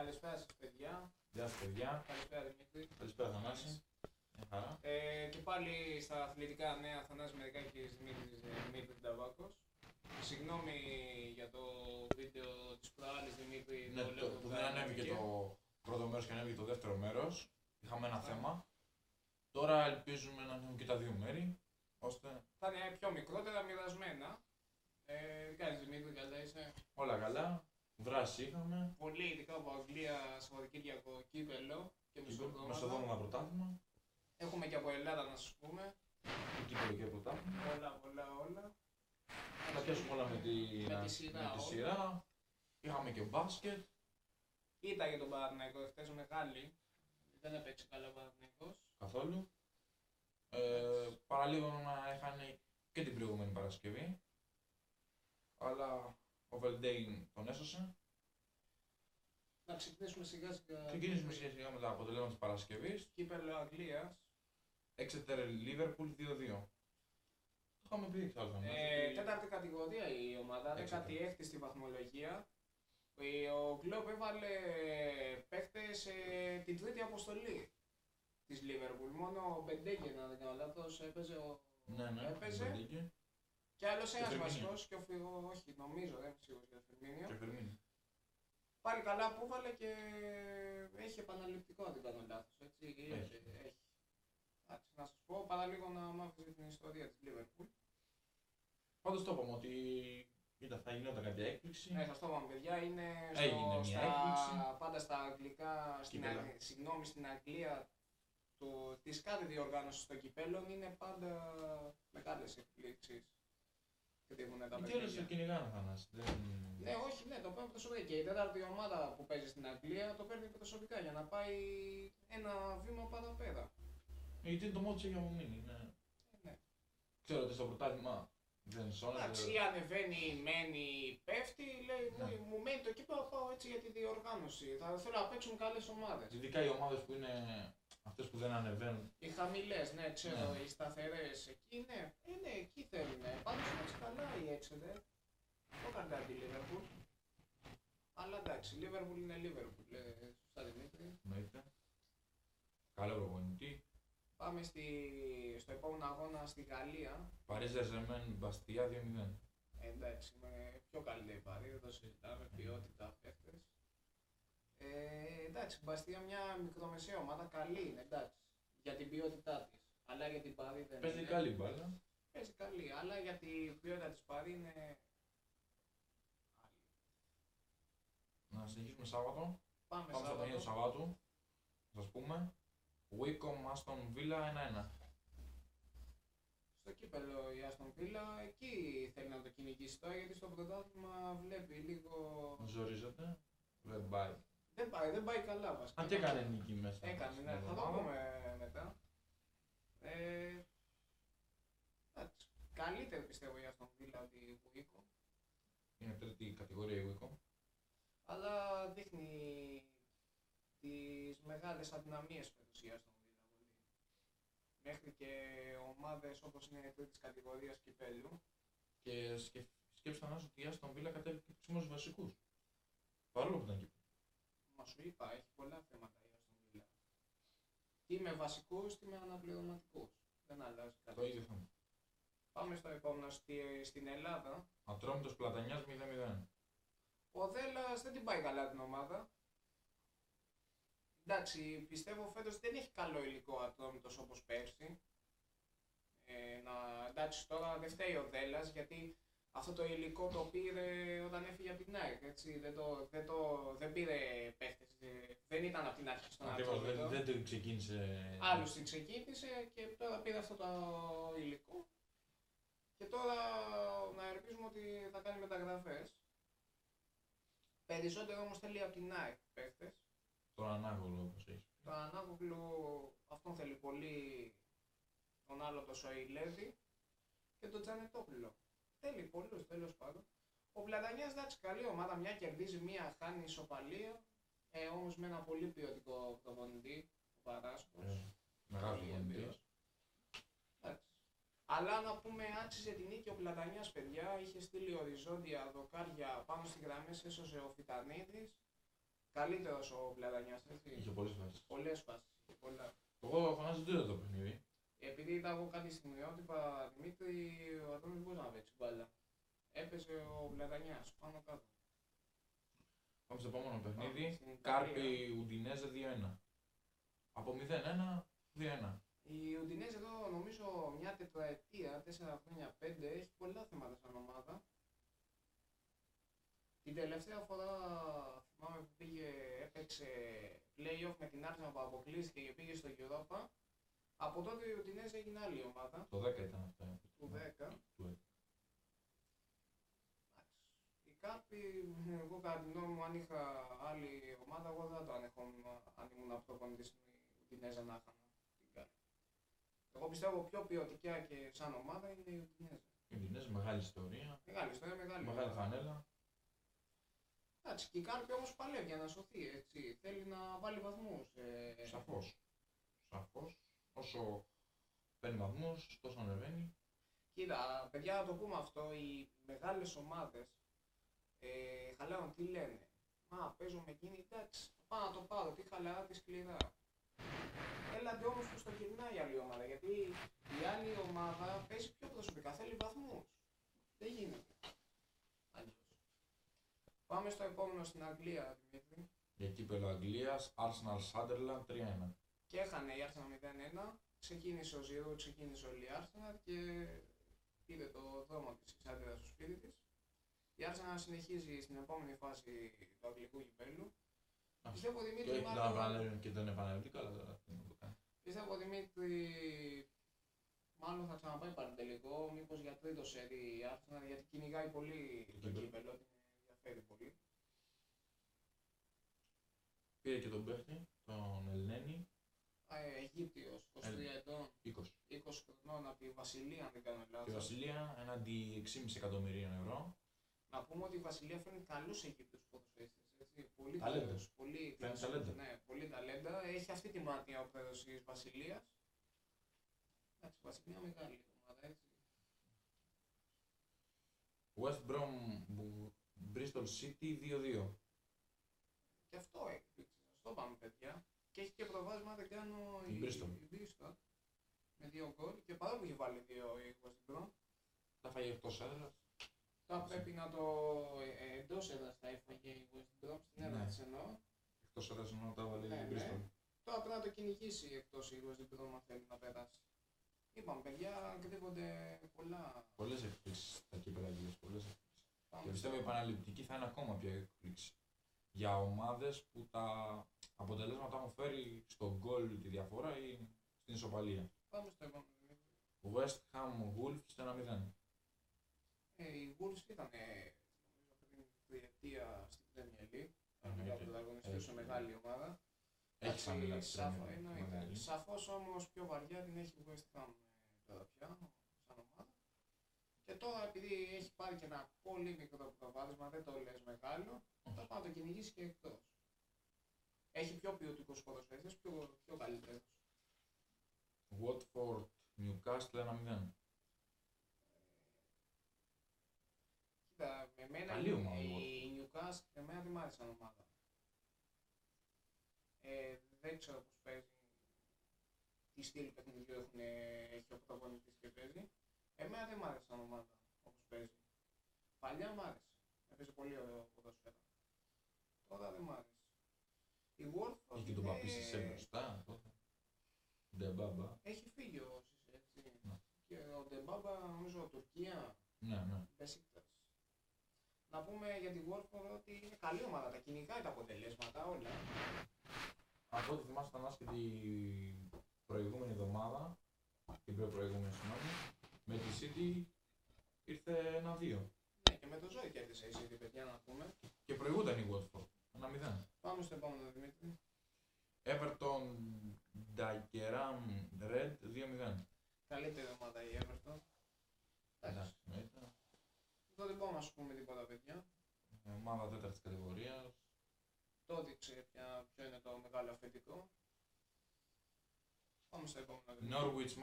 Καλησπέρα σας παιδιά. Γεια σας παιδιά. Καλησπέρα Δημήτρη. Καλησπέρα Θανάση. Μια χαρά. Και πάλι στα αθλητικά νέα, Θανάσης Μερικάκης, Δημήτρη Νταβάκος. Συγγνώμη για το βίντεο της προάλλης Δημήτρη. Ναι, που δεν ανέβηκε το πρώτο μέρος και ανέβηκε το δεύτερο μέρος. Είχαμε ένα θέμα. Τώρα ελπίζουμε να ανέβουν και τα δύο μέρη. Ώστε... Θα είναι πιο μικρότερα, μοιρασμένα. Τι κάνεις Δημήτρη, καλά είσαι? Όλα καλά. Βράση είχαμε. Πολύ ειδικά από Αγγλία, Σαββατοκύριακο, κύπελλο και μεσοδόνομα πρωτάθλημα. Έχουμε και από Ελλάδα να σας πούμε. Κύπελλο και πρωτάθλημα. Όλα. Θα πιάσουμε όλα με τη σειρά. Είχαμε και μπάσκετ. Ήταν για τον Παναθηναϊκό χθες μεγάλη. Δεν έπαιξε καλά ο Παναθηναϊκός. Καθόλου. Παραλίγο να είχαν και την προηγούμενη Παρασκευή. Αλλά ο Βελντέιν τον έσωσε. Να ξεκινήσουμε σιγά σιγά με τα αποτελέσματα της Παρασκευής. Κύπελλο Αγγλίας. Exeter Liverpool 2-2. Το είχαμε πει εξάλλου. Τέταρτη κατηγορία η ομάδα, 16η στη βαθμολογία. Ο Κλόπ έβαλε παίχτες την τρίτη αποστολή της Liverpool. Μόνο ο Μπεντέγκε, να δεν κάνω λάθος, έπαιζε. Έπαιζε. Και άλλος ένας βασικός και όχι, νομίζω, δεν είμαι σίγουρος για το Φερμίνιο. Πάλι καλά που έβαλε και έχει επαναληπτικό αν δεν κάνω λάθος, έτσι. Έχει. Εντάξει, να σας πω, παραλίγο να μάθετε την ιστορία της Liverpool. Πάντως το είπαμε ότι θα γινόταν κάποια έκπληξη. Ναι, σας το είπαμε παιδιά, έγινε μια έκπληξη. Πάντα στα αγγλικά, στην Αγγλία της κάθε διοργάνωσης των κυπέλλων είναι πάντα μεγάλες εκπλήξεις. Τι όλες το κυνηγάνε Θανάση. Ναι, όχι, ναι, το παίρνει προσωπικά και η τέταρτη ομάδα που παίζει στην Αγγλία το παίρνει προσωπικά για να πάει ένα βήμα παραπέρα. Γιατί είναι το μόνο της έχει απομείνει. Ναι. Ξέρω ότι στο πρωτάθλημα δεν σώνεται. Εντάξει, ανεβαίνει, μένει, πέφτει, λέει μου μένει το κύπελλο, πάω έτσι για τη διοργάνωση. Θα θέλω να παίξουν καλές ομάδες. Ειδικά οι ομάδες που είναι αυτές που δεν ανεβαίνουν. Οι χαμηλές, ναι, ξέρω, οι σταθερές εκεί, ναι, εκεί θέλουν. Πάντως είναι καλά η Exeter. Το έκανε τη Liverpool. Αλλά εντάξει, η Liverpool είναι Liverpool, λέει σωστά Δημήτρη. Εννοείται. Καλό προπονητή. Πάμε στο επόμενο αγώνα στη Γαλλία. Παρίζ Ζερμέν Μπαστιά 2-0. Εντάξει, με πιο καλύτερη Παρί, δεν το συζητάμε, ποιότητα παίχτες. Εντάξει, η Μπαστία μια μικρομεσαία ομάδα, καλή είναι, εντάξει, για την ποιότητά της. Αλλά για την Παρί δεν παίζει είναι. καλή μπάλα. Παίζει καλή, αλλά για την ποιότητα της Παρί είναι άλλη. Να συνεχίσουμε Σάββατο. Πάμε στο παιχνίδι του Σαββάτου. Θα σας πούμε. Wickham Aston Villa 1-1. Στο κύπελλο η Aston Villa, εκεί θέλει να το κυνηγήσει τώρα, γιατί στο πρωτάθλημα βλέπει λίγο... Ζορίζεται. Δεν πάει. Δεν πάει καλά βασικά. Αν και έκανε νίκη μέσα. Έκανε, ναι, θα το πούμε μετά. Εντάξει, καλύτερη πιστεύω η Aston Villa από τη Wickham. Είναι τρίτη κατηγορία η Wickham. Αλλά δείχνει τις μεγάλες αδυναμίες φέτος η Aston Villa. Μέχρι και ομάδες όπως είναι η τρίτης κατηγορίας κυπέλλου. Και σκέψτε να ότι η Aston Villa κατέβηκε τους βασικούς. Παρόλο που ήταν κύπελλο. Μα σου είπα, έχει πολλά θέματα η Aston Villa. Τι με βασικούς, τι με αναπληρωματικούς. Δεν αλλάζει κάτι. Το ίδιο θέμα. Πάμε στο επόμενο, στην Ελλάδα. Ατρόμητος Πλατανιάς 0-0. Ο Δέλλας δεν την πάει καλά την ομάδα. Εντάξει, πιστεύω φέτος δεν έχει καλό υλικό Ατρόμητος όπως πέρσι. Εντάξει, τώρα δεν φταίει ο Δέλλας γιατί αυτό το υλικό το πήρε όταν έφυγε από την ΑΕΚ. Δεν πήρε παίχτες, δεν ήταν από την αρχή στον Ατρόμητο. Δεν το ξεκίνησε. Άλλος την ξεκίνησε και τώρα πήρε αυτό το υλικό. Και τώρα να ελπίζουμε ότι θα κάνει μεταγραφές. Περισσότερο όμως θέλει από την ΑΕΚ παίχτες. Τον Ανάγολο όπως έχει. Τον Ανάγολο αυτόν θέλει πολύ, τον άλλο το Σοηλέδη και τον Τζανετόπουλο. Θέλει πολλούς τέλος πάντων. Ο Πλατανιάς εντάξει καλή ομάδα, μια κερδίζει, μια χάνει ισοπαλία. Όμως με ένα πολύ ποιοτικό προπονητή, ο Παράσκος. Μεγάλος προπονητής. Αλλά να πούμε άξιζε την νίκη ο Πλατανιάς παιδιά, είχε στείλει οριζόντια δοκάρια πάνω στις γραμμές, έσωσε ο Φιτανίδης. Καλύτερος ο Βλαδανιάς, έτσι. Είχε πολλές φάσεις. Πολλές φάσεις. Πολλά. Εγώ φωνάζω τούτο το παιχνίδι. Επειδή είδα εγώ κάτι στιγμιότυπα, Δημήτρη, ο Αντώνης μπορούσε να παίξει μπάλα. Έπαιζε ο Βλαδανιάς πάνω κάτω. Πάμε στο επόμενο παιχνίδι. Στην Ιταλία. Κάρπι Ουντινέζε 2-1. Από 0-1, 2-1. Η Ουντινέζ εδώ νομίζω μια τετραετία, 4 χρόνια, 5, έχει πολλά θέματα σαν ομάδα. Την τελευταία φορά θυμάμαι που έπαιξε play-off με την Arsenal που αποκλείστηκε και πήγε στο Europa. Από τότε η Ουντινέζ έγινε άλλη ομάδα. Το 10 ήταν αυτό. Του 10. Του 10. Η Κάρπη, εγώ κατά την γνώμη μου, αν είχα άλλη ομάδα, εγώ δεν θα το ανεχόμουν αν ήμουν προπονητής στην Ουντινέζ να είχα την Κάρπη. Εγώ πιστεύω πιο ποιοτικά και σαν ομάδα είναι η Ουντινέζ. Η Ουντινέζ, μεγάλη ιστορία. Μεγάλη ιστορία, μεγάλη. Μεγάλη φανέλα. Εντάξει, και η Κάρπη όμως παλεύει για να σωθεί, έτσι. Θέλει να βάλει βαθμούς. Σαφώς. Σαφώς. Όσο παίρνει βαθμούς, τόσο ανεβαίνει. Κοίτα, παιδιά, να το πούμε αυτό, οι μεγάλες ομάδες χαλάρουν τι λένε. Μα παίζω με εκείνη, εντάξει, πάω να το πάρω, τι χαλαρά, τι σκληρά. Έλατε όμως που στο γυρνάει η άλλη ομάδα, γιατί η άλλη ομάδα παίζει πιο προσωπικά, θέλει βαθμούς. Δεν γίνεται. Αλλιώς. Πάμε στο επόμενο στην Αγγλία, Δημήτρη. Για κύπελλο Αγγλίας, Arsenal Sunderland 3-1. Και έχανε η Arsenal 0-1, ξεκίνησε ο Ζιρού, ξεκίνησε όλη η Arsenal και πήρε το δρόμο της εξάρτητα στο σπίτι της. Η Arsenal συνεχίζει στην επόμενη φάση του αγγλικού κυπέλλου. Πιστεύω Δημήτρη, Και τον επαναληπτεί καλά τώρα. Πιστεύω Δημήτρη, μάλλον θα ξαναπάει πάλι τελικό, μήπως για τρίτο σερί η Arsenal, γιατί κυνηγάει πολύ το κύπελλο, την ενδιαφέρει πολύ. Πήρε και τον παίχτη, τον Ελνένη. Αιγύπτιος, 23 ετών, 20 χρονών από τη Βασιλεία, αν δεν κάνω λάθος. Τη Βασιλεία, έναντι 6,5 εκατομμυρίων ευρώ. Να πούμε ότι η Βασιλεία φέρνει καλούς Αιγύπτιους ποδοσφαιριστές. Πολύ ταλέντα. καλούς, πολύ ταλέντα. Ναι, πολύ ταλέντα. Έχει αυτή τη μάτια ο πρόεδρος της Βασιλείας. Εντάξει, η Βασιλεία μεγάλη ομάδα, έτσι. West Brom Bristol City 2-2. Και αυτό έκπληξε. Στο πάμε, παιδιά. Και έχει και προβάδισμα, δεν κάνω, η Bristol. Με 2 γκολ. Και παρόλο που έχει βάλει 2 η West Brom. Τα φάγει εκτός έδρας. Τώρα πρέπει να το εντός έδρας τα έφαγε η West Brom, στην έδρα της εννοώ. Εκτός έδρας εννοώ τα βάλει η Bristol. Τώρα πρέπει να το κυνηγήσει εκτός η West Brom αν θέλει να περάσει. Είπαμε, παιδιά, κρύβονται πολλά. Πολλές εκπλήξεις στα κύπελλα Αγγλίας. Και πιστεύω η επαναληπτική θα είναι ακόμα πιο εκπλήξη. Για ομάδες που τα αποτελέσματα έχουν φέρει στο γκολ τη διαφορά ή στην ισοπαλία. Πάμε στο επόμενο. West Ham Wolves 1-0. Οι Wolves ήταν πριν τριετία στην Premier League. Ήταν πρωταγωνιστή σε μεγάλη ομάδα. Έχει φανέλα. Σαφώς όμως πιο βαριά την έχει η West Ham τώρα πια, σαν ομάδα. Και τώρα επειδή έχει πάρει και ένα πολύ μικρό προβάδισμα, δεν το λες μεγάλο, θα πάει να το κυνηγήσει και εκτός. Έχει πιο ποιοτικούς ποδοσφαιριστές, πιο καλύτερους. Watford Newcastle 1-0. Κοίτα, με μένα η Newcastle, εμένα δεν μ' άρεσε σαν ομάδα. Δεν ξέρω πώς παίζει, τι στυλ παιχνιδιού έχει ο πρωταγωνιστής και παίζει. Εμένα δεν μ' άρεσε σαν ομάδα όπως παίζει. Παλιά μ' άρεσε, έπαιζε πολύ ωραίο ποδόσφαιρο. Τώρα δεν μ' άρεσε. Η Watford Είχε τον Παπίστη σε μπροστά. Ντεμπάμπα. Έχει φύγει ο Σισε, έτσι. Και ο Ντεμπάμπα, νομίζω, Τουρκία. Ναι. Μπεσίκτας. Να πούμε για τη Watford ότι είναι καλή ομάδα, τα κυνηγάει τα αποτελέσματα όλα. Από ό,τι θυμάσαι ήταν άσχετη προηγούμενη εβδομάδα, την προηγούμενη συγγνώμη, με τη City ήρθε 1-2. Ναι, και με το Ζόη κέρδισε η City, παιδιά, να πούμε. Και προηγούνταν η Watford, 1-0. Πάμε στο επόμενο, Δημήτρη. Everton Dagenham Red 2-0. Καλύτερη ομάδα η Everton. Εντάξει, εδώ δεν μπορούμε να σου πούμε τίποτα, παιδιά. Ομάδα τέταρτης κατηγορίας. Το έδειξε ποιο είναι το μεγάλο αφεντικό. Πάμε στο επόμενο. Norwich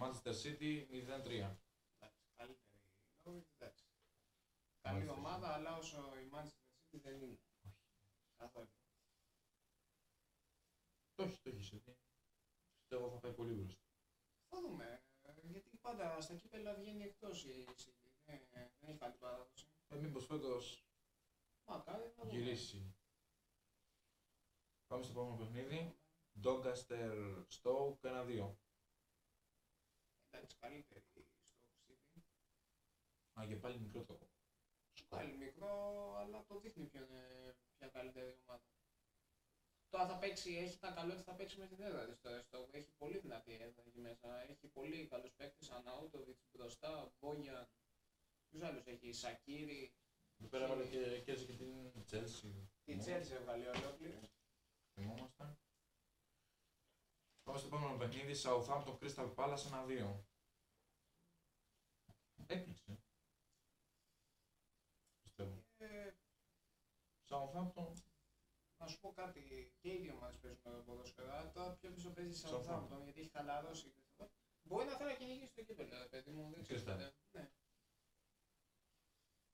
Manchester City 0-3. Εντάξει, καλύτερη η Norwich, εντάξει. Καλή ομάδα, αλλά όσο η Manchester City δεν είναι. Καθόλου. όχι, το έχεις δει. Πιστεύω θα πάει πολύ μπροστά. Θα δούμε. Γιατί πάντα στα κύπελα βγαίνει εκτός η City. Δεν έχει καλή παράδοση. Μήπως φέτος Μακάρι να δούμε. γυρίσει. Πάμε στο επόμενο παιχνίδι. Doncaster Stoke 1-2. Εντάξει, καλύτερη στο City. Α, και πάλι μικρό το. Πάλι μικρό, αλλά το δείχνει ποια καλύτερη ομάδα. Τώρα θα παίξει, έχει τα καλό ότι θα παίξει με την έδρα της τώρα στο. Έχει πολύ δυνατή έδρα εκεί μέσα. Έχει πολύ καλούς παίκτες, Αναούτοβιτς μπροστά, Μπόγιαν. Ποιους άλλους έχει, Σακίρι. Εδώ πέρα έβαλε και την Chelsea. Την Chelsea έβγαλε ολόκληρη. Θυμόμαστε. Πάμε στο επόμενο παιχνίδι, Southampton Crystal Palace 1-2. Έκπληξη. Πιστεύω. Southampton. Να σου πω κάτι, και οι δύο ομάδες παίζουν ποδόσφαιρα. Τώρα πιο πίσω παίζει η Southampton γιατί έχει χαλαρώσει. Μπορεί να θέλει να κυνηγήσει το κύπελλο, ρε παιδί μου. Δεν ξέρω. Ναι.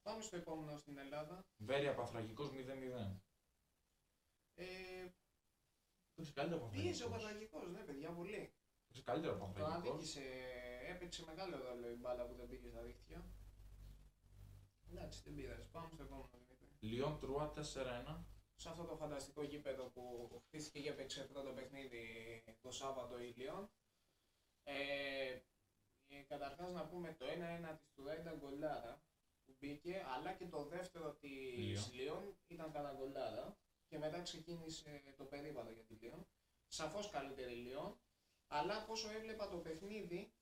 Πάμε στο επόμενο στην Ελλάδα. Βέρεια Παθραγικός 0-0. Πίεσε ο Παθραγικός, ναι παιδιά, πολύ. Παίξει καλύτερα από Το αδίκησε, έπαιξε μεγάλο ρόλο η μπάλα που δεν πήγε στα δίχτυα. Εντάξει, δεν πειράζει. Πάμε στο επόμενο. Λιόν Τρούα 4-1. Σε αυτό το φανταστικό γήπεδο που χτίστηκε και έπαιξε πρώτο παιχνίδι το Σάββατο η Λιόν. Καταρχάς να πούμε το 1-1 της Τουρά ήταν γκολάρα που μπήκε, αλλά και το δεύτερο της Λιόν ήταν κατά γκολάρα και μετά ξεκίνησε το περίπατο για τη Λιόν. Σαφώς καλύτερη Λιόν, αλλά όσο έβλεπα το παιχνίδι,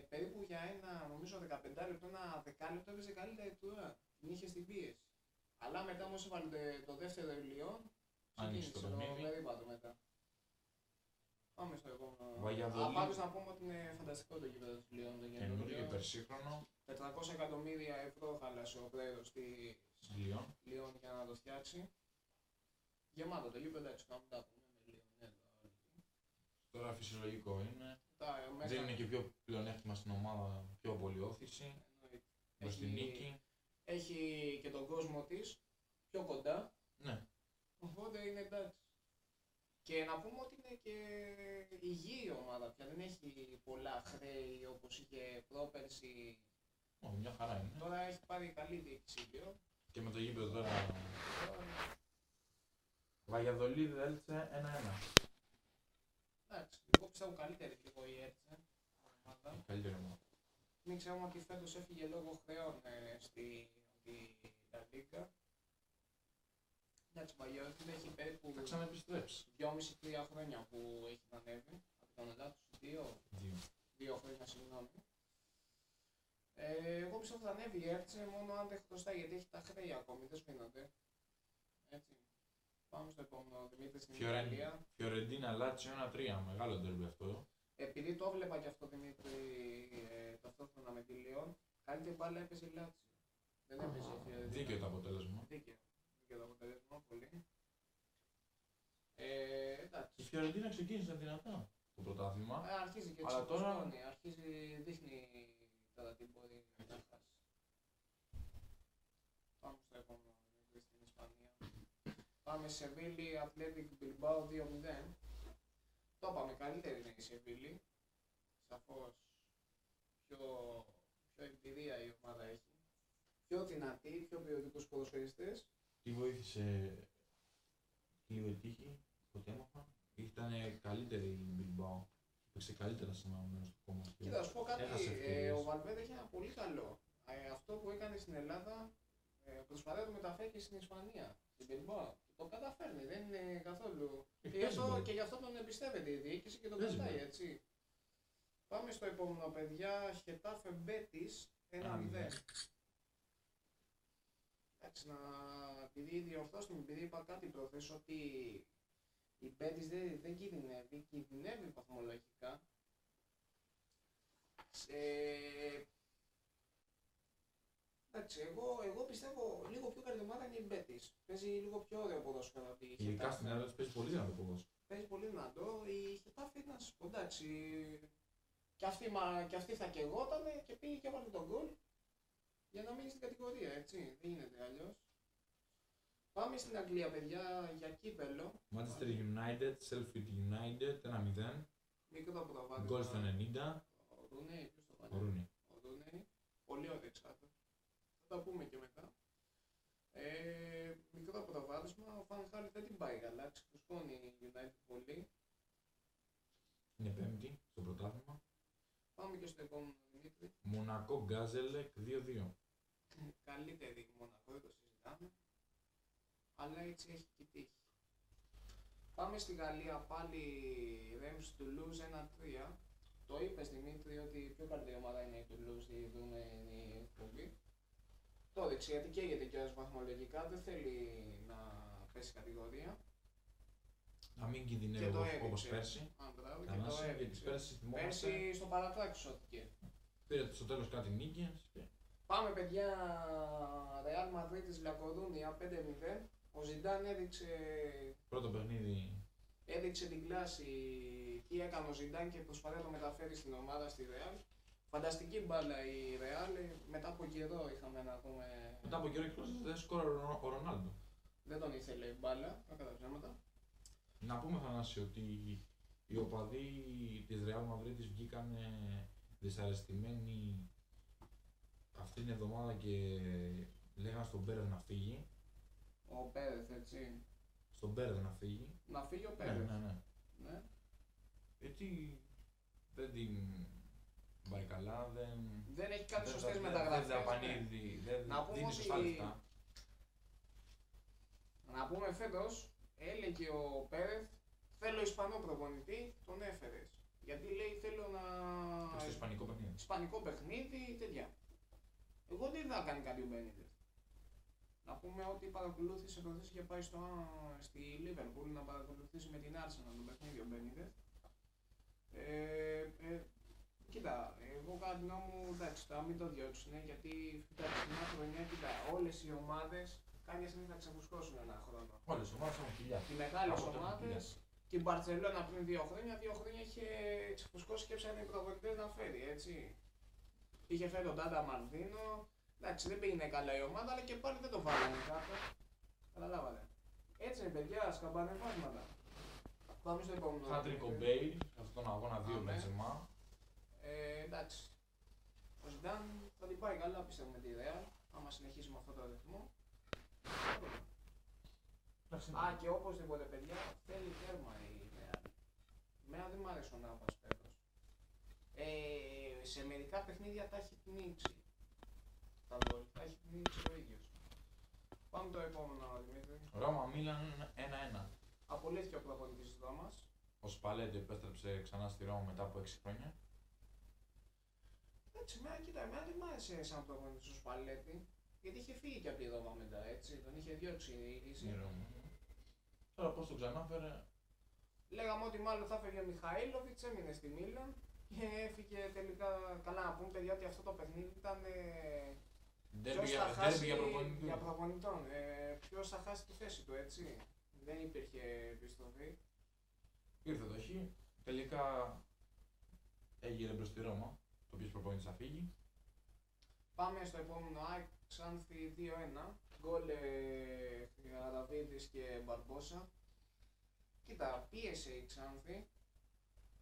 περίπου για ένα νομίζω 15 λεπτό, ένα 10 λεπτό έπαιζε καλύτερη Τουρά, την είχε στην πίεση. Αλλά μετά όμως έβαλε το δεύτερο Λιόν, ξεκίνησε το περίπατο μετά. Πάμε στο επόμενο. Πάντως να πούμε ότι είναι φανταστικό το γήπεδο της Λιόν. Καινούργιο, υπερσύγχρονο. 400 εκατομμύρια ευρώ χάλασε ο πρόεδρος της Λιόν για να το φτιάξει. Γεμάτο το γήπεδο, έτσι κάνουν τα πούμε με Λιόν. Τώρα φυσιολογικό είναι. Δεν είναι και πιο πλεονέκτημα στην ομάδα, πιο πολύ όθηση. Προς την νίκη. Έχει και τον κόσμο της πιο κοντά. Ναι. Οπότε είναι εντάξει. Και να πούμε ότι είναι και υγιή η ομάδα πια, δεν έχει πολλά χρέη όπως είχε πρόπερση. Μια χαρά είναι. Τώρα έχει πάρει καλή διοίκηση. Και με το γήπεδο τώρα. Βαγιαδολίδη Έλτσε 1-1. Εντάξει, εγώ πιστεύω καλύτερη λίγο η Έλτσε. Καλύτερη ομάδα. Μην ξέρουμε ότι φέτος έφυγε λόγω χρεών στη La Liga. Εντάξει, Βαγιαδολίδη έχει περίπου 2,5-3 χρόνια που έχει ανέβει. Από τον Ελλάδα τους 2 χρόνια, συγγνώμη. Εγώ πιστεύω ότι θα ανέβει η Έλτσε μόνο αν δεν χρωστάει, γιατί έχει τα χρέη ακόμη, δεν σβήνονται. Έτσι. Πάμε στο επόμενο, Δημήτρη, στην Ιταλία. Φιωρεντίνα Λάτσιο 1-3, μεγάλο ντέρμπι αυτό. Επειδή το έβλεπα και αυτό, Δημήτρη, ταυτόχρονα με τη Λιόν, καλύτερη μπάλα έπαιζε η Λάτσιο. Δεν έπαιζε η Φιωρεντίνα. Δίκαιο το αποτέλεσμα. Δίκαιο το αποτέλεσμα, πολύ. Η Φιωρεντίνα ξεκίνησε δυνατά το πρωτάθλημα. Αρχίζει και αλλά τώρα δείχνει τώρα τι μπορεί να χάσει. Πάμε στο επόμενο, στην Ισπανία. Πάμε σε Σεβίλη, Athletic Bilbao 2-0. Το είπαμε, καλύτερη είναι η Σεβίλη. Σαφώς πιο εμπειρία η ομάδα έχει. Πιο δυνατή, πιο ποιοτικούς ποδοσφαιριστές. Τι βοήθησε λίγο η τύχη, ότι έμαθα. Ήταν καλύτερη η Bilbao. Έπαιξε καλύτερα σε ένα μέρος του κόμμα. Κοίτα, να σου πω κάτι, ο Βαλβέρδε έχει ένα πολύ καλό. Αυτό που έκανε στην Ελλάδα, προσπαθεί να το μεταφέρει και στην Ισπανία, στην Bilbao. Το καταφέρνει, δεν είναι καθόλου. Και γι' αυτό τον εμπιστεύεται η διοίκηση και τον κρατάει, έτσι. Πάμε στο επόμενο, παιδιά. Χετάφε Μπέτις 1-0. Εντάξει, επειδή διορθώστε, επειδή είπα κάτι προχθές, ότι η Μπέτις δεν κινδυνεύει βαθμολογικά. Εντάξει, εγώ πιστεύω λίγο πιο καλή ομάδα είναι η Μπέτις. Παίζει λίγο πιο ωραίο ποδόσφαιρο από τη Χετάφε. Ειδικά στην Ελλάδα παίζει πολύ δυνατό ποδόσφαιρο. Παίζει πολύ δυνατό. Η Χετάφε είναι να σας πω, εντάξει. Και αυτή θα καιγότανε και πήγε και έβαλε τον γκολ για να μείνει στην κατηγορία, έτσι. Δεν γίνεται αλλιώς. Πάμε στην Αγγλία, παιδιά, για κύπελο. Manchester United, Sheffield United, 1-0. Μικρό προβάδισμα. Γκολ στο 90. Ο Ρούνεϊ, ποιος το Ο κάνει. Ρούνι. Ο Ρούνεϊ. Πολύ ωραίο εξάρτητο. Θα τα πούμε και μετά. Μικρό προβάδισμα. Ο Φαν Χάλ δεν την πάει καλά. Ξεφουσκώνει η United πολύ. Είναι πέμπτη στο πρωτάθλημα. Πάμε και στο επόμενο, Δημήτρη. Μονακό Γκάζελεκ 2-2. Καλύτερη Μονακό, δεν το συζητάμε. Αλλά έτσι έχει και τύχη. Πάμε στη Γαλλία πάλι. Ρέμς Τουλούζ 1-3. Το είπες, Δημήτρη, ότι η πιο καλή ομάδα είναι η Τουλούζ, η δούμε η εκπομπή. Το έδειξε γιατί καίγεται κιόλας βαθμολογικά, δεν θέλει να πέσει κατηγορία. Να μην Και κινδυνεύει το όπως έδειξε. πέρσι. Μπράβο, και το Θανάση, γιατί έδειξε. πέρσι θυμόμαστε. Πέρσι στο παρατράκι σώθηκε. Πήρε στο τέλος κάτι νίκες. Και... Πάμε, παιδιά, Real Madrid La Coruña 5-0. Ο Ζιντάν Πρώτο παιχνίδι. έδειξε την κλάση τι έκανε ο Ζιντάν και προσπαθεί να το μεταφέρει στην ομάδα στη Real. Φανταστική μπάλα η Real, μετά από καιρό είχαμε να πούμε. Μετά από καιρό εκτός δεν σκόρε ο Ρονάλντο. Δεν τον ήθελε η μπάλα, κατά ψέματα. Να πούμε, Θανάση, ότι οι οπαδοί της Real Madrid βγήκαν δυσαρεστημένοι αυτή την εβδομάδα και λέγανε στον Πέρεθ να φύγει. Ο Πέρεθ, έτσι. Στον Πέρεθ να φύγει. Να φύγει ο Ναι, Πέρεθ. ναι. Γιατί δεν την πάει καλά, Δεν έχει κάνει δεν σωστές δεν μεταγραφές. δαπανίδει, δεν Να πούμε δίνει ότι- σωστά λεφτά. Να πούμε φέτος, έλεγε ο Πέρεθ, θέλω Ισπανό προπονητή, τον έφερες. Γιατί λέει θέλω να. Στο ισπανικό παιχνίδι. Ισπανικό παιχνίδι, τέτοια. Εγώ δεν θα κάνει κάτι ο Μπένιτες. Να πούμε ότι παρακολούθησε προχθές και πάει στη Λίβερπουλ να παρακολουθήσει με την Arsenal το παιχνίδι ο Μπένιτες. Κοίτα, εγώ κατά την γνώμη μου, εντάξει, τώρα μην το διώξουν, γιατί εντάξει, μια χρονιά, κοίτα, όλες οι ομάδες κάποια στιγμή θα ξεφουσκώσουν ένα χρόνο. Όλες οι ομάδες έχουν χιλιάδες. Οι μεγάλες Από τότε ομάδες και η Μπαρτσελώνα πριν 2 χρόνια είχε ξεφουσκώσει και έψανε οι προπονητές να φέρει, έτσι. Είχε φέρει τον Τάντα Μαλδίνο, εντάξει, δεν πήγαινε καλά η ομάδα, αλλά και πάλι δεν το βάλανε κάτω. Καταλάβατε. Έτσι είναι, παιδιά, σκαμπανεβάσματα. Πάμε στο επόμενο. Χάτρικο Μπέιλ, σε αυτόν τον αγώνα 2 Αμέ. Μπενζεμά. Εντάξει. Ο Ζιντάν θα την πάει καλά, πιστεύω, με τη Real, άμα συνεχίσει με αυτό το ρυθμό. Α, και οπωσδήποτε, παιδιά, θέλει τέρμα η Real. Εμένα δεν μ' άρεσε ο Νάβας φέτος. Σε μερικά παιχνίδια τα έχει πνίξει. Τα γκολ, τα έχει πνίξει ο ίδιος. Πάμε το επόμενο, Δημήτρη. Ρώμα Μίλαν 1-1. Απολύθηκε ο προπονητής της Ρώμας. Ο Σπαλέτη επέστρεψε ξανά στη Ρώμα μετά από 6 χρόνια. Εντάξει, εμένα δεν μ' άρεσε σαν προπονητής ο Σπαλέτη. Γιατί είχε φύγει και από τη Ρώμα μετά, έτσι. Τον είχε διώξει η Στη Ρίση. Ρώμα. Τώρα πώς τον ξανάφερε. Λέγαμε ότι μάλλον θα έφεγε ο Μιχαήλοβιτς, έμεινε στη Μίλαν και έφυγε τελικά. Καλά, να πούμε, παιδιά, ότι αυτό το παιχνίδι ήταν. Ποιος θα Ντέρμπι χάσει για προπονητή. για προπονητών. Ποιος θα χάσει τη θέση του, έτσι. Δεν υπήρχε επιστροφή. Ήρθε το χ. Τελικά έγινε προς τη Ρώμα. Το οποίος προπονητής θα φύγει. Πάμε στο επόμενο. ΑΕΚ Ξάνθη 2-1. Γκολ Αραβίδης και Μπαρμπόσα. Κοίτα, πίεσε η Ξάνθη.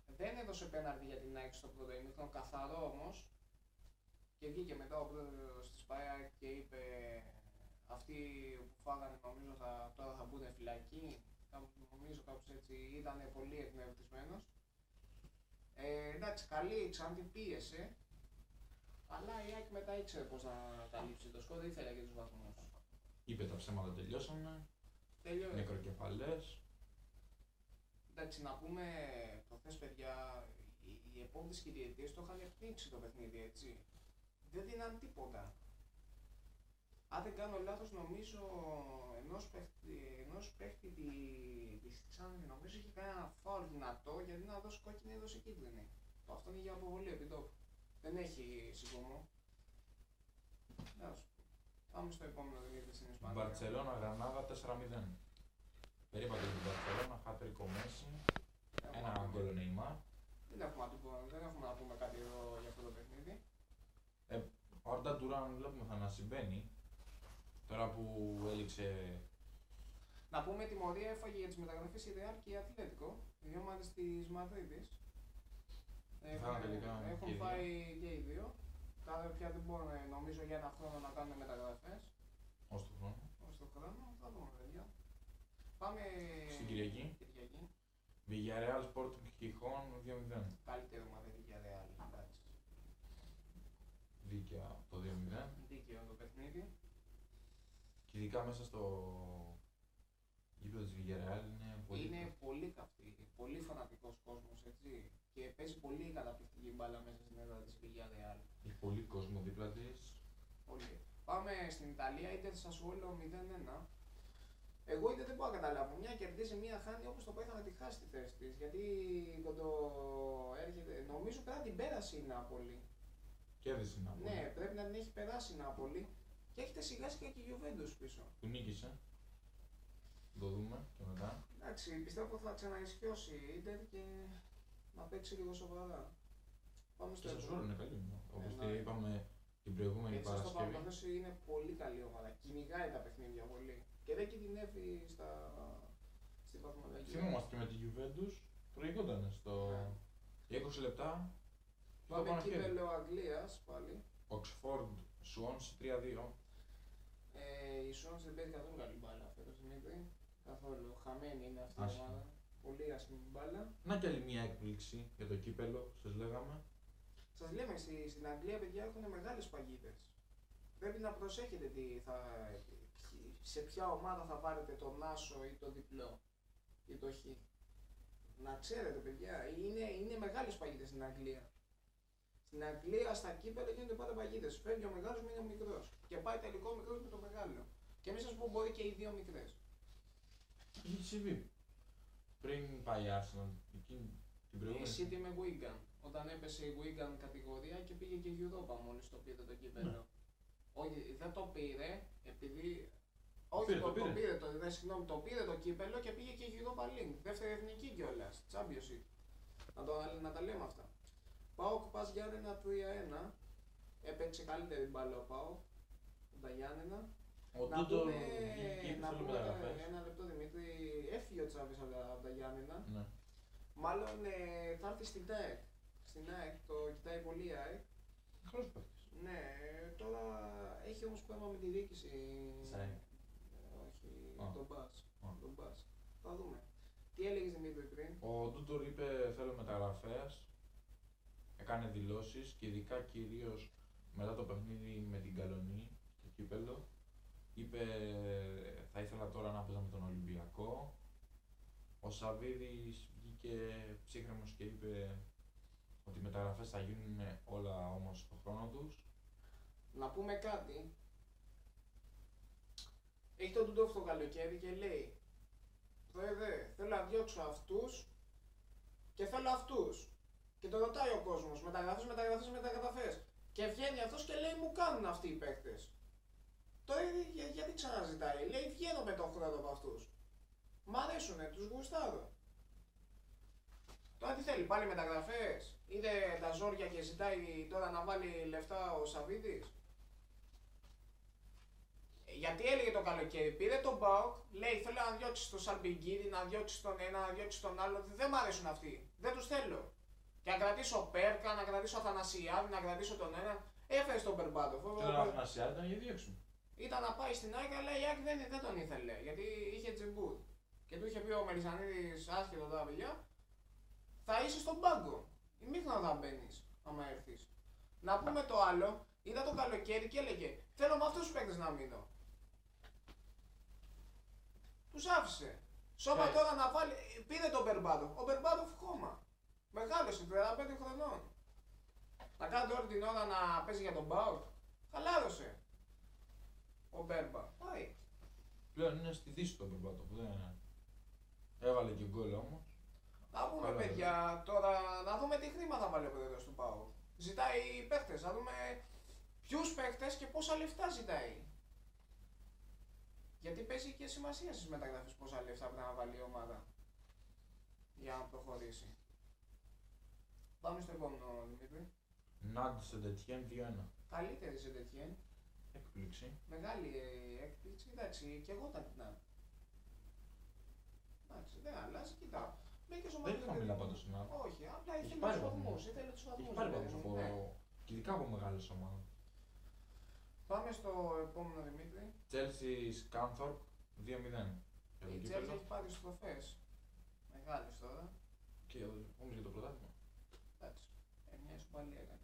Δεν έδωσε πέναρτη για την ΑΕΚ στο πρώτο ημίχρονο, καθαρό όμως. Και βγήκε μετά ο πρόεδρος της ΠΑΕΑ και είπε αυτοί που φάγανε νομίζω τώρα θα μπουν φυλακή. Νομίζω κάπως έτσι, ήταν πολύ εκνευρισμένος. Εντάξει, καλή η Ξάνθη, πίεσε. Αλλά η ΑΕΚ μετά ήξερε πώς να καλύψει το σκορ, ήθελε και τους βαθμούς. Είπε τα ψέματα τελειώσανε. Τελειώνει. Νεκροκεφαλές. Εντάξει, να πούμε προχθές, παιδιά, οι επόμενες κυριετίες το είχαν πνίξει το παιχνίδι, έτσι. Δεν δίναν τίποτα. Αν δεν κάνω λάθος, νομίζω ενός παίχτη της Ξάνθη, νομίζω είχε κάνει ένα φάουλ δυνατό, γιατί να δώσει κόκκινη έδωσε κίτρινη. Το αυτόν είχε αποβολή επί τόπου. Δεν έχει συγκομμό. Πάμε στο επόμενο, Δημήτρη, στην Ισπανία. Μπαρτσελώνα Γρανάδα 4-0. Περίπατο την Μπαρτσελώνα, χάτρικο Μέση. Ένα γκολ ο Νεϊμάρ. Δεν έχουμε να πούμε κάτι εδώ για αυτό το παιχνίδι. Ο Αρντα Τουράν βλέπουμε θα να συμβαίνει. Τώρα που έληξε Να πούμε τιμωρία έφαγε για τις μεταγραφές η Real και η Ατλέτικο, οι δύο ομάδες της Μαδρίτης. Έχουν φάει και οι δύο. Τώρα πια δεν μπορούν, νομίζω, για ένα χρόνο να κάνουν μεταγραφές. Ως το χρόνο. Ως το χρόνο, θα δούμε, παιδιά. Πάμε στην Κυριακή. Villarreal Sporting Gijón 2-0. Καλύτερη ομάδα η Villarreal, εντάξει. Δίκαια το 2-0. Δίκαιο το παιχνίδι. Και ειδικά μέσα στο γήπεδο της Villarreal είναι πολύ καυτή, πολύ φανατικός κόσμος, έτσι. Και παίζει πολύ καταπληκτική μπάλα μέσα στην έδρα της Villarreal. Έχει πολύ κόσμο δίπλα της. Πολύ. Πάμε στην Ιταλία, είτε Σασουόλο 0-1. Εγώ είτε δεν μπορώ να καταλάβω. Μια κερδίζει, μια χάνει, όπως το πάει θα τη χάσει τη θέση της. Γιατί έρχεται, νομίζω πρέπει να την πέρασε η Νάπολη. Κέρδισε η Νάπολη. Ναι, πρέπει να την έχει περάσει η Νάπολη. Και έχετε σιγά σιγά και η Juventus πίσω. Που νίκησε. Το δούμε και μετά. Εντάξει, πιστεύω θα ξαναισιώσει η Ίντερ και να παίξει λίγο σοβαρά. Πάμε στο Σασουόλο είναι καλή. Όπως είπαμε την προηγούμενη Παρασκευή. Έτσι, είναι πολύ καλή ομάδα. Κυνηγάει τα παιχνίδια πολύ. Και δεν κινδυνεύει στην βαθμολογία. Θυμόμαστε και με τη Juventus προηγούνταν στο 20 λεπτά. Πάμε κύπελλο Αγγλίας πάλι. Oxford Swansea 3-2. Η Swansea δεν παίζει καθόλου καλή μπάλα φέτος, Δημήτρη. Καθόλου. Χαμένη είναι αυτή η ομάδα. Πολύ άσχημη μπάλα. Να και άλλη μια έκπληξη για το κύπελλο, σας λέγαμε. Σας λέμε, στην Αγγλία, παιδιά, έχουν μεγάλες παγίδες. Πρέπει να προσέχετε σε ποια ομάδα θα πάρετε τον άσο ή το διπλό ή το χ. Να ξέρετε, παιδιά, είναι μεγάλες παγίδες στην Αγγλία. Στην Αγγλία, στα κύπελλα γίνονται πάντα παγίδες. Φεύγει ο μεγάλος, μείνει ο μικρός. Και πάει τελικό ο μικρός με το μεγάλο. Και μην σας πω, μπορεί και οι δύο μικρές. Είχε συμβεί. Πριν πάει η Arsenal, εκείνη την προηγούμενη. Η City με Wigan. Όταν έπεσε η Wigan κατηγορία και πήγε και η Europa μόλις το πήρε το κύπελλο. Ναι. Όχι, δεν το πήρε επειδή. Όχι, το πήρε. Συγγνώμη, το πήρε το κύπελλο και πήγε και η Europa League. Δεύτερη εθνική κιόλας. Championship. Να τα λέμε αυτά. ΠΑΟΚ Πας Γιάννενα 3-1. Έπαιξε καλύτερη μπάλα ο ΠΑΟΚ. Τα Γιάννενα. Να πούμε ένα λεπτό, Δημήτρη. Έφυγε ο Τσάβης από τα Γιάννενα. Ναι. Μάλλον θα έρθει στην ΑΕΚ. Στην ΑΕΚ, το κοιτάει πολύ η ΑΕΚ. Καλός παίκτης. Ναι, τώρα έχει όμως πρόβλημα με τη διοίκηση. Όχι, τον Μπας. Θα δούμε. Τι έλεγες, Δημήτρη, πριν? Ο Ντούτορ είπε θέλω μεταγραφές. Έκανε δηλώσεις και ειδικά κυρίως μετά το παιχνίδι με την Καλονή στο κύπελλο. Είπε θα ήθελα τώρα να παίζα με τον Ολυμπιακό. Ο Σαββίδης βγήκε ψύχρεμος και είπε ότι οι μεταγραφές θα γίνουν όλα όμως στο χρόνο τους. Να πούμε κάτι. Έχει τον Ντούντοφ το καλοκαίρι και λέει Πρόεδρε, θέλω να διώξω αυτούς και θέλω αυτούς. Και το ρωτάει ο κόσμος, μεταγραφές. Και βγαίνει αυτός και λέει μου κάνουν αυτοί οι παίκτες. Τώρα γιατί ξαναζητάει, λέει βγαίνω με τον χρόνο από αυτούς. Μ' αρέσουνε, τους γουστάρω. Τώρα τι θέλει, πάλι μεταγραφές? Είδε τα ζόρια και ζητάει τώρα να βάλει λεφτά ο Σαββίδης. Γιατί έλεγε το καλοκαίρι, πήρε τον ΠΑΟΚ, λέει θέλω να διώξεις τον Σαλμπιγκίδη, να διώξεις τον ένα, να διώξεις τον άλλο. Δεν μ' αρέσουν αυτοί, δεν τους θέλω. Και να κρατήσω Πέρκα, να κρατήσω Αθανασιάδη, να κρατήσω τον ένα. Έφερε τον Μπερμπάτοφ. Τον Αθανασιάδη ήταν για διώξουμε. Ήταν να πάει στην ΑΕΚ, αλλά η ΑΕΚ δεν τον ήθελε. Γιατί είχε Τζιμπούρ. Και του είχε πει ο Μελισανίδης, άσχετο τα παιδιά, θα είσαι στον πάγκο. Ημίχρονα θα μπαίνεις, άμα έρθεις. Να πούμε το άλλο, είδα το καλοκαίρι και έλεγε θέλω με αυτούς τους παίκτες να μείνω. Τους άφησε. Σώμα τώρα να βάλει, πήρε τον Μπερμπάτοφ. Ο Μπερμπάτοφ χώμα. Μεγάλωσε, 35 χρονών. Να κάνετε όλη την ώρα να παίζει για τον ΠΑΟΚ. Χαλάρωσε. Ο Μπέρμπα. Πάει. Πλέον είναι στη δύση τον Μπερμπάτοφ. Έβαλε και γκολ όμως. Να πούμε παιδιά, τώρα να δούμε τι χρήματα βάλει ο πρόεδρος του ΠΑΟΚ. Ζητάει παίχτες, να δούμε ποιους παίχτες και πόσα λεφτά ζητάει. Γιατί παίζει και σημασία στις μεταγραφές πόσα λεφτά πρέπει να βάλει η ομάδα για να προχωρήσει. Πάμε στο επόμενο, Δημήτρη. Ναντ Σεντετιέν 2-1. Καλύτερη Σεντετιέν. Έκπληξη. Μεγάλη έκπληξη. Εντάξει, και εγώ ήταν την άλλη. εντάξει, δεν αλλάζει, κοιτά. Δεν είναι χαμηλά πάντως. Όχι, απλά ήθελε τους βαθμούς. Έχει πάρει βαθμούς, και ειδικά από μεγάλες ομάδες. Πάμε στο επόμενο, Δημήτρη. Chelsea Scunthorpe 2-0. Η Chelsea έχει πάρει στροφές. Μεγάλες τώρα. Και όμως για το πρωτάθλημα. Εντάξει, μια ισοπαλία έκανε.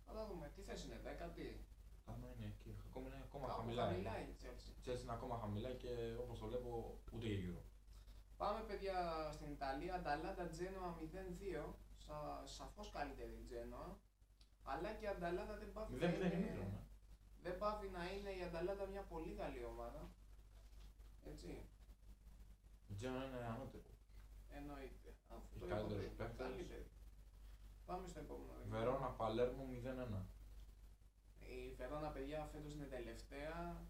Θα τα δούμε, τι θέση είναι, 10η. Άμα είναι εκεί, είναι ακόμα Κάπου χαμηλά. Χαμηλά η Chelsea. Η Chelsea είναι ακόμα χαμηλά και όπως το βλέπω ούτε για γύρω. Πάμε παιδιά στην Ιταλία, Αταλάντα Τζένοα 0-2. Σαφώς καλύτερη η Τζένοα. Αλλά και η Αταλάντα δεν πάβει να είναι... Δεν πάβει να είναι η Αταλάντα μια πολύ καλή ομάδα. Έτσι. Η Τζένοα είναι ανώτερη. Εννοείται. Οι καλύτερους παίκτες. Πάμε στο επόμενο. Βερόνα Παλέρμο 0-1. Η Βερόνα παιδιά φέτος είναι τελευταία.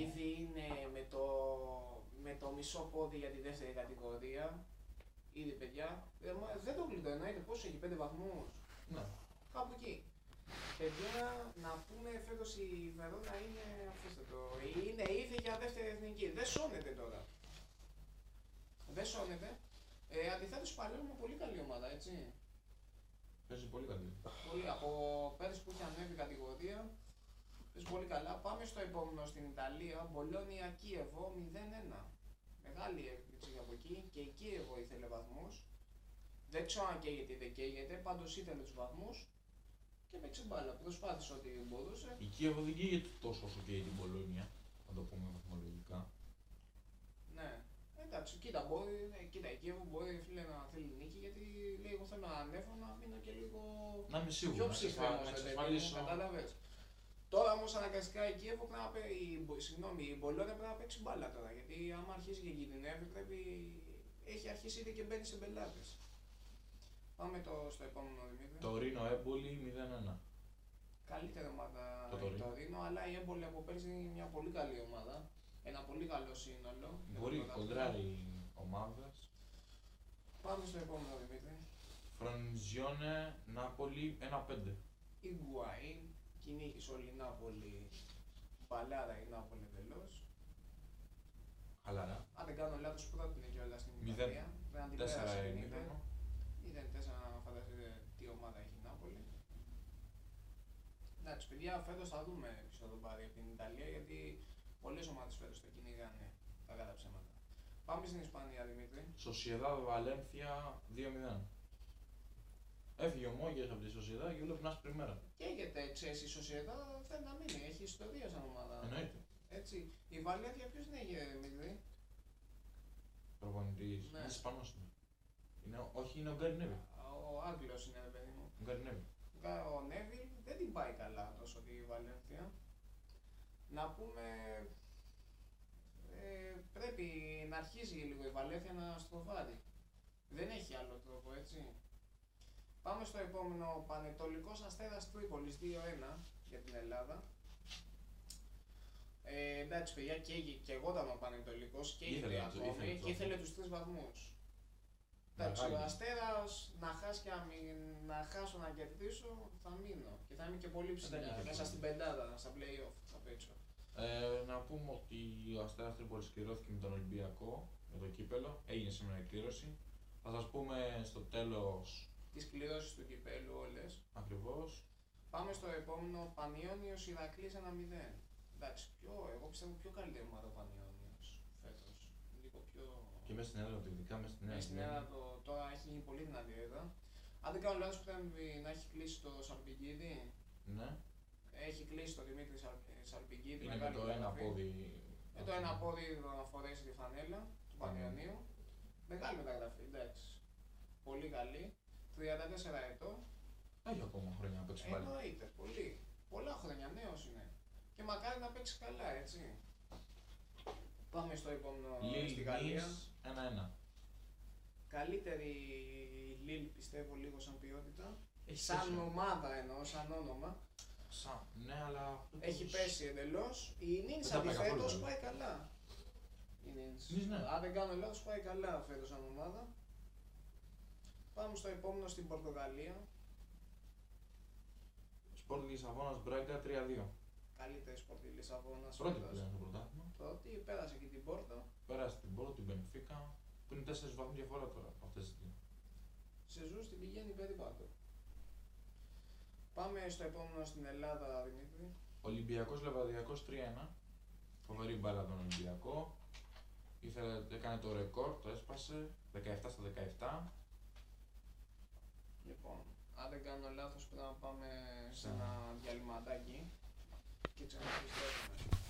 Ήδη είναι με το μισό πόδι για τη δεύτερη κατηγορία. Ήδη παιδιά. Δεν το γλιτώ, εννοείται πόσο έχει, 5 βαθμούς. Ναι. Κάπου εκεί. Παιδιά, να πούμε φέτος η Βερόνα είναι, αφήστε το, είναι ήδη για δεύτερη εθνική. Δεν σώνεται τώρα. Δεν σώνεται. Αντιθέτως Παλέρμο πολύ καλή ομάδα, έτσι. Παίζει πολύ καλή. Πολύ, από πέρυσι που είχε ανέβει κατηγορία. Παίζει πολύ καλά. Πάμε στο επόμενο στην Ιταλία. Μπολόνια Κίεβο 0-1. Μεγάλη έκπληξη από εκεί. Και η Κίεβο ήθελε βαθμούς. Δεν ξέρω αν καίγεται ή δεν καίγεται. Πάντως ήθελε τους βαθμούς. Και παίξε μπάλα. Προσπάθησε ό,τι μπορούσε. Η Κίεβο δεν καίγεται τόσο όσο καίγεται την Μπολόνια. Να το πούμε βαθμολογικά. Ναι. Εντάξει, κοίτα, η Κίεβο μπορεί φίλε, να θέλει νίκη γιατί λέει: εγώ θέλω να ανέβω να μείνω και λίγο να είμαι σίγουρο, πιο ψυχρός, κατάλαβες. Τώρα όμως αναγκαστικά η Κίεβο η Μπολόνια πρέπει να παίξει μπάλα τώρα. Γιατί άμα αρχίσει και κινδυνεύει έχει αρχίσει ήδη και μπαίνει σε μπελάτες. Πάμε στο επόμενο, Δημήτρη. Το Ρήνο Έμπολη 0-1. Καλύτερη ομάδα το Ρήνο, αλλά η Έμπολη από πέρσι είναι μια πολύ καλή ομάδα. Ένα πολύ καλό σύνολο. Μπορεί, κοντράρει ομάδες. Πάμε στο επόμενο, Δημήτρη. Φρονιζιόνε Νάπολη 1-5. Ιγκουαΐν, κυνήγησε όλη η Νάπολη. Παλάρα η Νάπολη εντελώς. Χαλαρά. Αν δεν κάνω λάθος, πρότεινε κιόλας στην Ιταλία. Δεν αντιπέρασε την Ιταλία. 0-4 να φανταστείτε τι ομάδα έχει η Νάπολη. Εντάξει, παιδιά, φέτος θα δούμε ποιος θα το πάρει από την Ιταλία γιατί πολλές ομάδες φέτος το κυνηγάνε τα κατά ψέματα. Πάμε στην Ισπανία, Δημήτρη. Σοσιεδάδ Βαλένθια 2-0. Έφυγε ο Μόγες από τη Σοσιεδάδ και βλέπει να άσπρη μέρα. Καίγεται, ξέρεις, η Σοσιεδάδ θέλει να μείνει, έχει ιστορία σαν ομάδα. Εννοείται. Έτσι. Η Βαλένθια ποιος είναι, Δημήτρη? Προπονητής. Ναι. Είναι Ισπανός. Όχι, είναι ο Γκάρι Νέβιλ. Ο Άγγλος είναι, παιδί μου. Ο Γκάρι Νέβιλ. Ο Νέβιλ δεν την πάει καλά τόσο τη Βαλένθια. Να πούμε, πρέπει να αρχίσει λίγο η Βαλένθια να στροφάρει. Δεν έχει άλλο τρόπο, έτσι. Πάμε στο επόμενο, Πανετολικός Αστέρας Τρίπολης 2-1 για την Ελλάδα. Εντάξει παιδιά, και εγώ ήταν ο Πανετολικός και ήθελε ακόμη και ήθελε τους 3 βαθμούς. Εντάξει, ο Αστέρας να χάσει και να χάσω να κερδίσω θα μείνω και θα είμαι και πολύ ψηλά μέσα στην πεντάδα, στα play-off θα παίξω. Να πούμε ότι ο Αστέρας Τρίπολης κληρώθηκε με τον Ολυμπιακό, με το κύπελο, έγινε σήμερα η κλήρωση. Θα σας πούμε στο τέλος τις κληρώσεις του κυπέλου όλες. Ακριβώς. Πάμε στο επόμενο, Πανιώνιος Ηρακλής 1-0. Εντάξει, εγώ πιστεύω πιο καλύτερη ομάδα ο Πανιώνιος φέτος. Λίγο πιο... Και μέσα στην Ελλάδα, ειδικά μέσα στην Ελλάδα. Μέσα στην Ελλάδα τώρα έχει γίνει πολύ δυνατή έδρα. Αν δεν κάνω λάθος πρέπει να έχει κλείσει το Σαλπικίδη. Ναι. Έχει κλείσει το Δημήτρη Σαλπικίδη. Είναι με το ένα πόδι. Με το ένα πόδι να φορέσει τη φανέλα του Πανιωνίου. Μεγάλη μεταγραφή, εντάξει. Πολύ καλή. 34 ετών. Έχει ακόμα χρόνια να παίξει πάλι. Εννοείται, πολύ. Πολλά χρόνια, νέος είναι. Και μακάρι να παίξει καλά, έτσι. Πάμε στο επόμενο στη Γαλλία. 1-1. Καλύτερη Λίλ πιστεύω λίγο σαν ποιότητα. Σαν ομάδα εννοώ, σαν όνομα. Ναι, αλλά... Έχει πέσει εντελώς. Η Νίνς αντιθέτως πάει καλά. Η Νίνς. Ναι. Αν δεν κάνω λάθος πάει καλά φέτος σαν ομάδα. Πάμε στο επόμενο στην Πορτογαλία. Σπορτ Λισαβόνας Μπράγκα 3-2. Καλύτερη Σπορτ Λισαβόνας. Πρώτη πλέον στο πρωτάθλημα. Πρώτη, πέρασε και την Πόρτο. Που είναι 4 βαθμούς διαφορά τώρα από αυτές τις δύο. Σεζούς την πηγαίνει περίπατο. Πάμε στο επόμενο στην Ελλάδα, Δημήτρη. Ολυμπιακός Λεβαδιακός 3-1. Φοβερή μπάλα τον Ολυμπιακό. Έκανε το ρεκόρ, το έσπασε. 17-17. Λοιπόν, αν δεν κάνω λάθος πρέπει να πάμε σε ένα διαλυματάκι και ξαναεπιστρέφουμε.